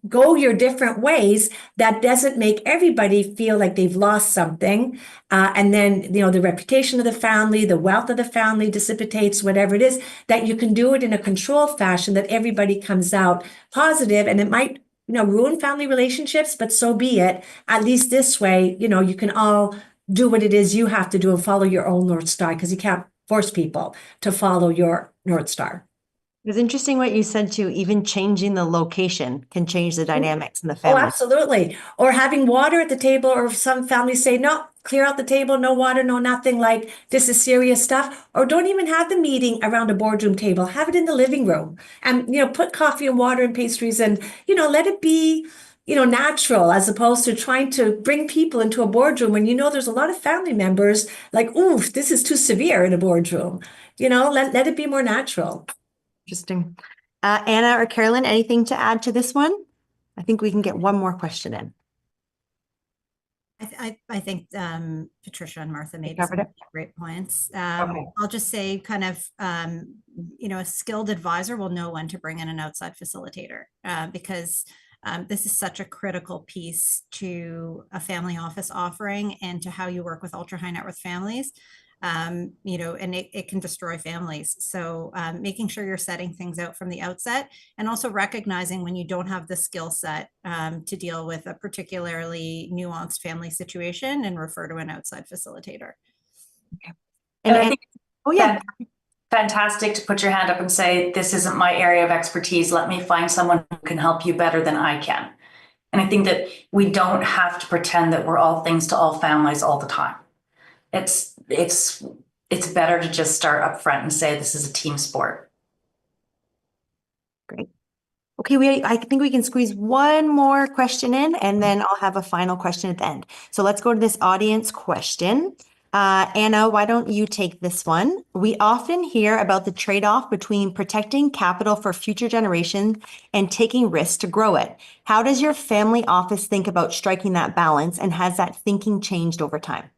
go your different ways that doesn't make everybody feel like they've lost something. And then, the reputation of the family, the wealth of the family dissipates, whatever it is, that you can do it in a controlled fashion that everybody comes out positive. And it might, ruin family relationships, but so be it. At least this way, you can all do what it is you have to do and follow your own North Star, because you can't force people to follow your North Star. It was interesting what you said too. Even changing the location can change the dynamics in the Oh, family. absolutely. Or having water at the table, or some families say, no, clear out the table, no water, no nothing, like this is serious stuff. Or don't even have the meeting around a boardroom table. Have it in the living room and, put coffee and water and pastries and, let it be, natural, as opposed to trying to bring people into a boardroom when there's a lot of family members like, ooh, this is too severe in a boardroom. Let it be more natural. Interesting. Anna or Carolyn, anything to add to this one? I think we can get one more question in. I think Patricia and Martha made covered some it? great points. Okay. I'll just say kind of, a skilled advisor will know when to bring in an outside facilitator because this is such a critical piece to a family office offering and to how you work with ultra high net worth families. And it can destroy families. So making sure you're setting things out from the outset, and also recognizing when you don't have the skill set to deal with a particularly nuanced family situation, and refer to an outside facilitator. Okay. And I think oh yeah, fantastic to put your hand up and say, this isn't my area of expertise. Let me find someone who can help you better than I can. And I think that we don't have to pretend that we're all things to all families all the time. It's it's better to just start up front and say this is a team sport. Great. Okay, I think we can squeeze one more question in, and then I'll have a final question at the end. So let's go to this audience question. Anna, why don't you take this one? We often hear about the trade-off between protecting capital for future generations and taking risks to grow it. How does your family office think about striking that balance, and has that thinking changed over time?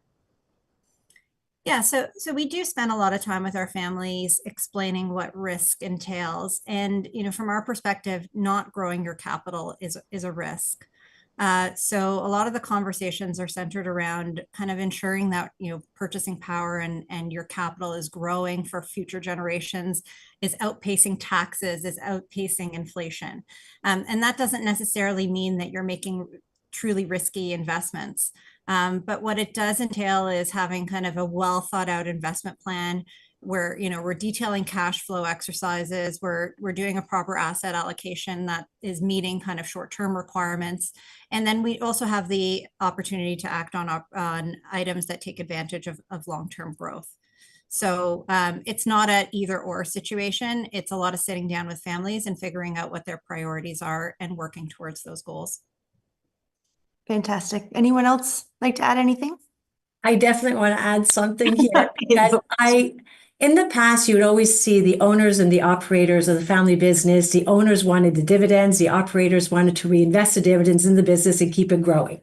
Yeah, so we do spend a lot of time with our families explaining what risk entails. And, from our perspective, not growing your capital is a risk. So a lot of the conversations are centered around kind of ensuring that, purchasing power and your capital is growing for future generations, is outpacing taxes, is outpacing inflation. And that doesn't necessarily mean that you're making truly risky investments. But what it does entail is having kind of a well thought out investment plan where we're detailing cash flow exercises, we're doing a proper asset allocation that is meeting kind of short-term requirements, and then we also have the opportunity to act on items that take advantage of long-term growth. So it's not an either or situation. It's a lot of sitting down with families and figuring out what their priorities are and working towards those goals. Fantastic. Anyone else like to add anything? I definitely want to add something here because in the past, you would always see the owners and the operators of the family business. The owners wanted the dividends, the operators wanted to reinvest the dividends in the business and keep it growing.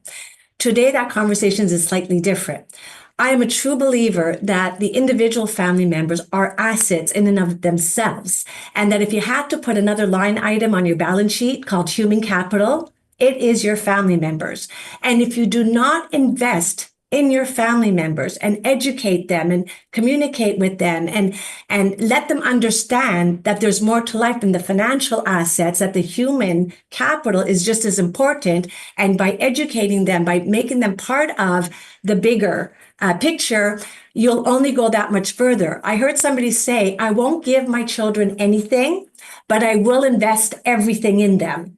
Today, that conversation is slightly different. I am a true believer that the individual family members are assets in and of themselves, and that if you had to put another line item on your balance sheet called human capital, it is your family members. And if you do not invest in your family members and educate them and communicate with them and let them understand that there's more to life than the financial assets, that the human capital is just as important. And by educating them, by making them part of the bigger picture, you'll only go that much further. I heard somebody say, I won't give my children anything, but I will invest everything in them.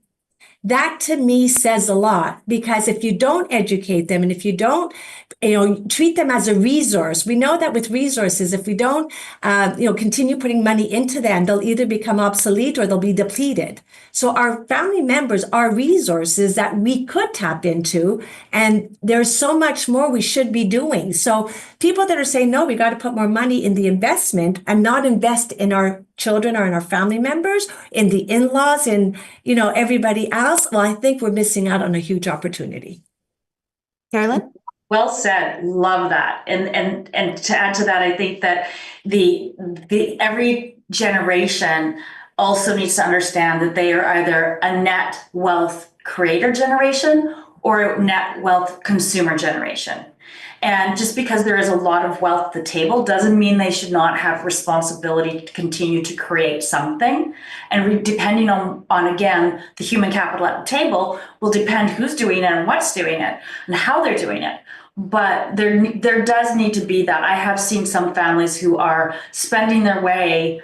That to me says a lot, because if you don't educate them and if you don't, treat them as a resource, we know that with resources, if we don't, continue putting money into them, they'll either become obsolete or they'll be depleted. So our family members are resources that we could tap into, and there's so much more we should be doing. So people that are saying, no, we got to put more money in the investment and not invest in our children or in our family members, in the in-laws, and everybody else, well, I think we're missing out on a huge opportunity. Carolyn? Well said. Love that. And to add to that, I think that the every generation also needs to understand that they are either a net wealth creator generation or a net wealth consumer generation. And just because there is a lot of wealth at the table doesn't mean they should not have responsibility to continue to create something. And depending on again, the human capital at the table will depend who's doing it and what's doing it and how they're doing it. But there does need to be that. I have seen some families who are spending their way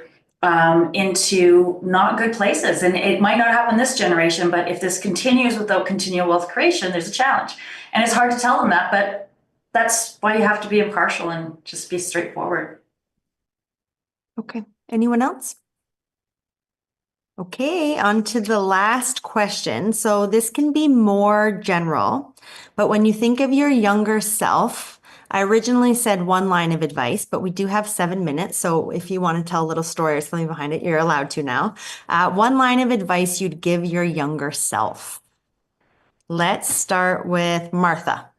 into not good places. And it might not happen this generation, but if this continues without continual wealth creation, there's a challenge. And it's hard to tell them that, but that's why you have to be impartial and just be straightforward. Okay. Anyone else? Okay, on to the last question. So this can be more general, but when you think of your younger self, I originally said one line of advice, but we do have 7 minutes. So if you want to tell a little story or something behind it, you're allowed to now. One line of advice you'd give your younger self. Let's start with Martha.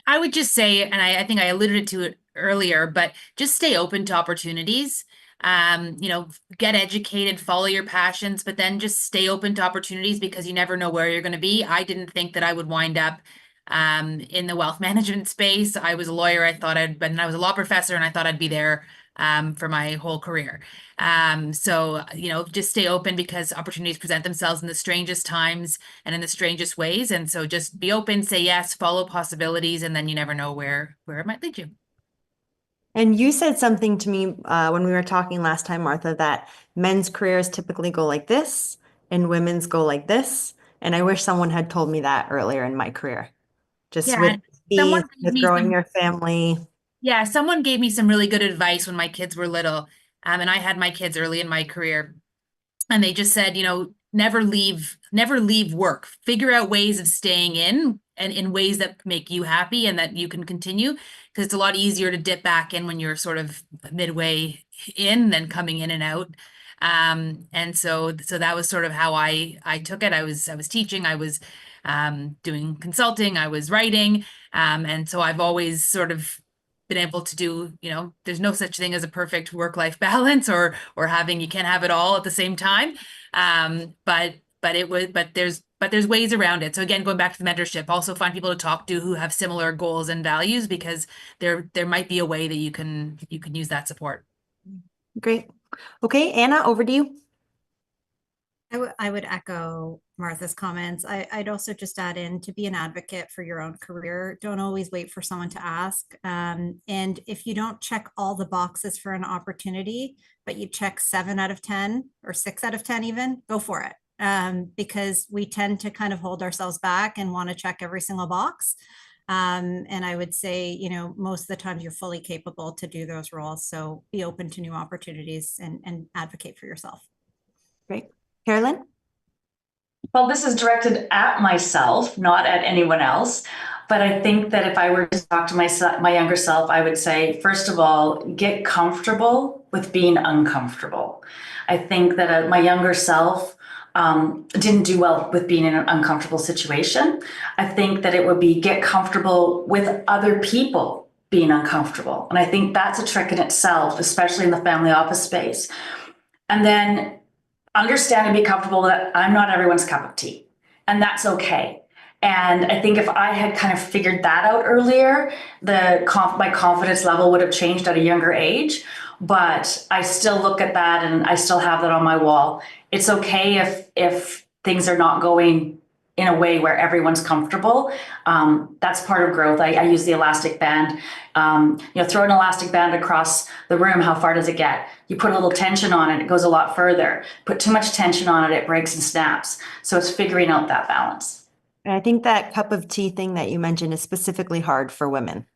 I would just say, and I think I alluded to it earlier, but just stay open to opportunities. Get educated, follow your passions, but then just stay open to opportunities because you never know where you're going to be. I didn't think that I would wind up in the wealth management space. I was a lawyer. I was a law professor, and I thought I'd be there for my whole career. So just stay open because opportunities present themselves in the strangest times and in the strangest ways. And so just be open, say yes, follow possibilities, and then you never know where it might lead you. And you said something to me when we were talking last time, Martha, that men's careers typically go like this and women's go like this. And I wish someone had told me that earlier in my career. Just with growing your family. Yeah, someone gave me some really good advice when my kids were little. And I had my kids early in my career. And they just said, never leave work. Figure out ways of staying in and in ways that make you happy and that you can continue. Because it's a lot easier to dip back in when you're sort of midway in than coming in and out. And so that was sort of how I took it. I was teaching, I was doing consulting, I was writing. And so I've always sort of been able to do, there's no such thing as a perfect work-life balance or having, you can't have it all at the same time. But there's ways around it. So again, going back to the mentorship, also find people to talk to who have similar goals and values, because there might be a way that you can use that support. Great. Okay, Anna, over to you. I would echo Martha's comments. I'd also just add in to be an advocate for your own career. Don't always wait for someone to ask. And if you don't check all the boxes for an opportunity, but you check 7 out of 10 or 6 out of 10 even, go for it. Because we tend to kind of hold ourselves back and want to check every single box. And I would say, most of the time you're fully capable to do those roles. So be open to new opportunities and advocate for yourself. Great. Carolyn? Well, this is directed at myself, not at anyone else. But I think that if I were to talk to my younger self, I would say, first of all, get comfortable with being uncomfortable. I think that my younger self didn't do well with being in an uncomfortable situation. I think that it would be get comfortable with other people being uncomfortable. And I think that's a trick in itself, especially in the family office space. And then understand and be comfortable that I'm not everyone's cup of tea, and that's okay. And I think if I had kind of figured that out earlier, my confidence level would have changed at a younger age. But I still look at that and I still have that on my wall. It's okay if things are not going in a way where everyone's comfortable. That's part of growth. I use the elastic band. Throw an elastic band across the room. How far does it get? You put a little tension on it, it goes a lot further. Put too much tension on it, it breaks and snaps. So it's figuring out that balance. And I think that cup of tea thing that you mentioned is specifically hard for women.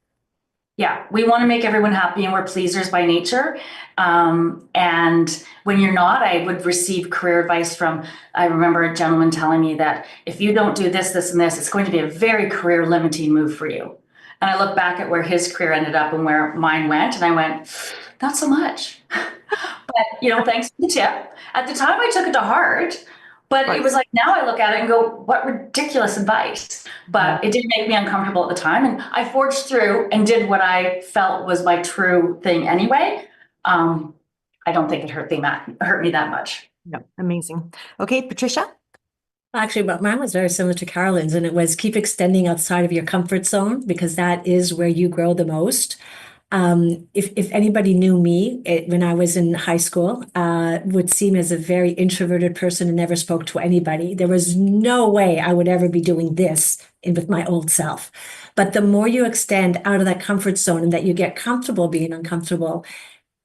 Yeah, we want to make everyone happy and we're pleasers by nature. And when you're not, I would receive career advice I remember a gentleman telling me that if you don't do this, this, and this, it's going to be a very career limiting move for you. And I look back at where his career ended up and where mine went, and I went, not so much. But, thanks for the tip. At the time, I took it to heart. But It was like, now I look at it and go, what ridiculous advice. But it did make me uncomfortable at the time. And I forged through and did what I felt was my true thing anyway. I don't think it hurt me that much. No, amazing. Okay, Patricia? Actually, but mine was very similar to Carolyn's, and it was keep extending outside of your comfort zone, because that is where you grow the most. If anybody knew me when I was in high school, would see me as a very introverted person and never spoke to anybody. There was no way I would ever be doing this with my old self. But the more you extend out of that comfort zone and that you get comfortable being uncomfortable,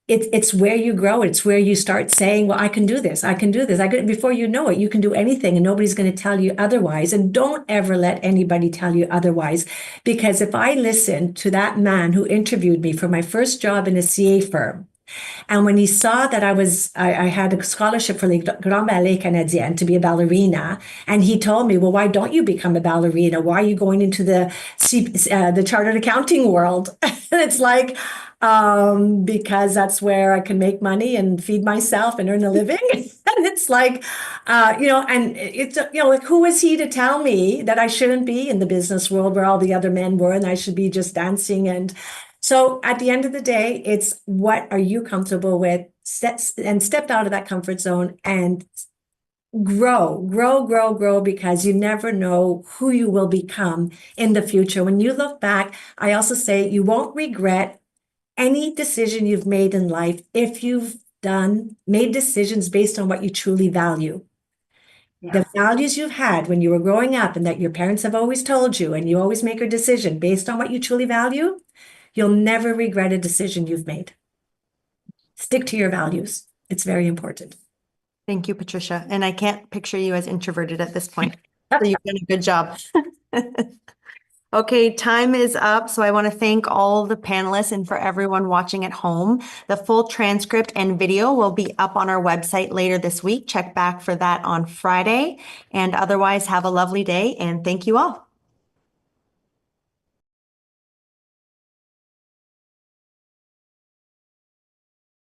it's where you grow. It's where you start saying, well, I can do this. I can do this. Before you know it, you can do anything and nobody's going to tell you otherwise. And don't ever let anybody tell you otherwise. Because if I listened to that man who interviewed me for my first job in a CA firm, and when he saw that I had a scholarship for the Grand Ballet Canadien to be a ballerina, and he told me, well, why don't you become a ballerina? Why are you going into the chartered accounting world? And it's like, because that's where I can make money and feed myself and earn a living. And it's like, and it's, like, who is he to tell me that I shouldn't be in the business world where all the other men were and I should be just dancing? And so at the end of the day, it's what are you comfortable with? Step out of that comfort zone and grow, because you never know who you will become in the future. When you look back, I also say you won't regret any decision you've made in life if you've made decisions based on what you truly value. Yeah. The values you've had when you were growing up and that your parents have always told you, and you always make a decision based on what you truly value, you'll never regret a decision you've made. Stick to your values. It's very important. Thank you, Patricia. And I can't picture you as introverted at this point. So you've done a good job. Okay, time is up. So I want to thank all the panelists and for everyone watching at home. The full transcript and video will be up on our website later this week. Check back for that on Friday. And otherwise, have a lovely day and thank you all.